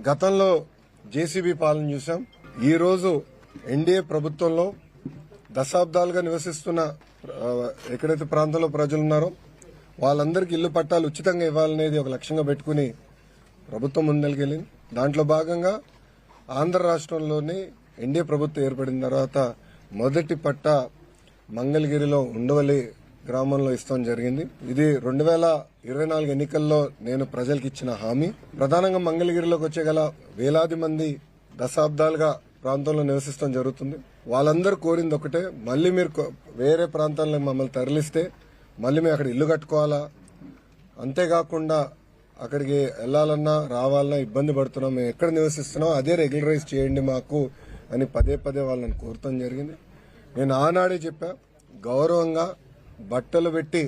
గతంలో జేసీబీ పాలన చూసాం. ఈ రోజు ఎన్డీఏ ప్రభుత్వంలో దశాబ్దాలుగా నివసిస్తున్న ఎక్కడైతే ప్రాంతంలో ప్రజలు ఉన్నారో వాళ్ళందరికీ ఇల్లు పట్టాలు ఉచితంగా ఇవ్వాలనేది ఒక లక్ష్యంగా పెట్టుకుని ప్రభుత్వం ముందరికెళ్ళింది. దాంట్లో భాగంగా ఆంధ్ర రాష్ట్రంలోని ఎన్డీఏ ప్రభుత్వం ఏర్పడిన తర్వాత మొదటి పట్టా మంగళగిరిలో ఉండవల్లి గ్రామంలో ఇస్తాం జరిగింది. ఇది 2024 ఎన్నికల్లో నేను ప్రజలకు ఇచ్చిన హామీ. ప్రధానంగా మంగళగిరిలోకి వచ్చే గల వేలాది మంది దశాబ్దాలుగా ప్రాంతంలో నివసిస్తాం జరుగుతుంది. వాళ్ళందరూ కోరింది ఒకటే, మళ్ళీ మీరు వేరే ప్రాంతాల్లో మమ్మల్ని తరలిస్తే మళ్ళీ మేము అక్కడ ఇల్లు కట్టుకోవాలా, అంతేకాకుండా అక్కడికి వెళ్లాలన్నా రావాలన్నా ఇబ్బంది పడుతున్నాం, మేము ఎక్కడ నివసిస్తున్నాం అదే రెగ్యులరైజ్ చేయండి మాకు అని పదే పదే వాళ్ళని కోరటం జరిగింది. నేను ఆనాడే చెప్పా, గౌరవంగా బట్టలు పెట్టి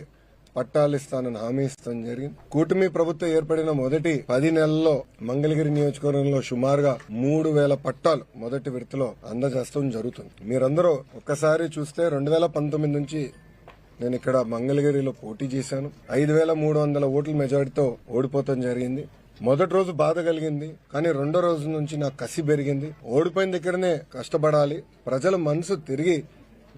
పట్టాలు ఇస్తానని హామీ ఇస్తాం జరిగింది. కూటమి ప్రభుత్వం ఏర్పడిన మొదటి 10 నెలల్లో మంగళగిరి నియోజకవర్గంలో సుమారుగా 3000 పట్టాలు మొదటి విడతలో అందజేస్తాం జరుగుతుంది. మీరందరూ ఒక్కసారి చూస్తే 2019 నుంచి నేను ఇక్కడ మంగళగిరిలో పోటీ చేశాను. 5300 ఓట్ల మెజారిటీతో ఓడిపోవడం జరిగింది. మొదటి రోజు బాధ కలిగింది, కానీ రెండో రోజు నుంచి నాకు కసి పెరిగింది. ఓడిపోయిన దగ్గరనే కష్టపడాలి, ప్రజల మనసు తిరిగి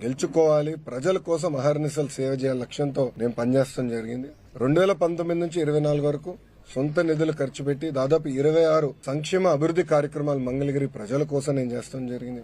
గెలుచుకోవాలి, ప్రజల కోసం అహర్నిశలు సేవ చేయాల లక్ష్యంతో నేను పనిచేస్తాం జరిగింది. 2019 నుంచి 24 వరకు సొంత నిధులు ఖర్చు పెట్టి దాదాపు 26 సంక్షేమ అభివృద్ధి కార్యక్రమాలు మంగళగిరి ప్రజల కోసం నేను చేస్తాం జరిగింది.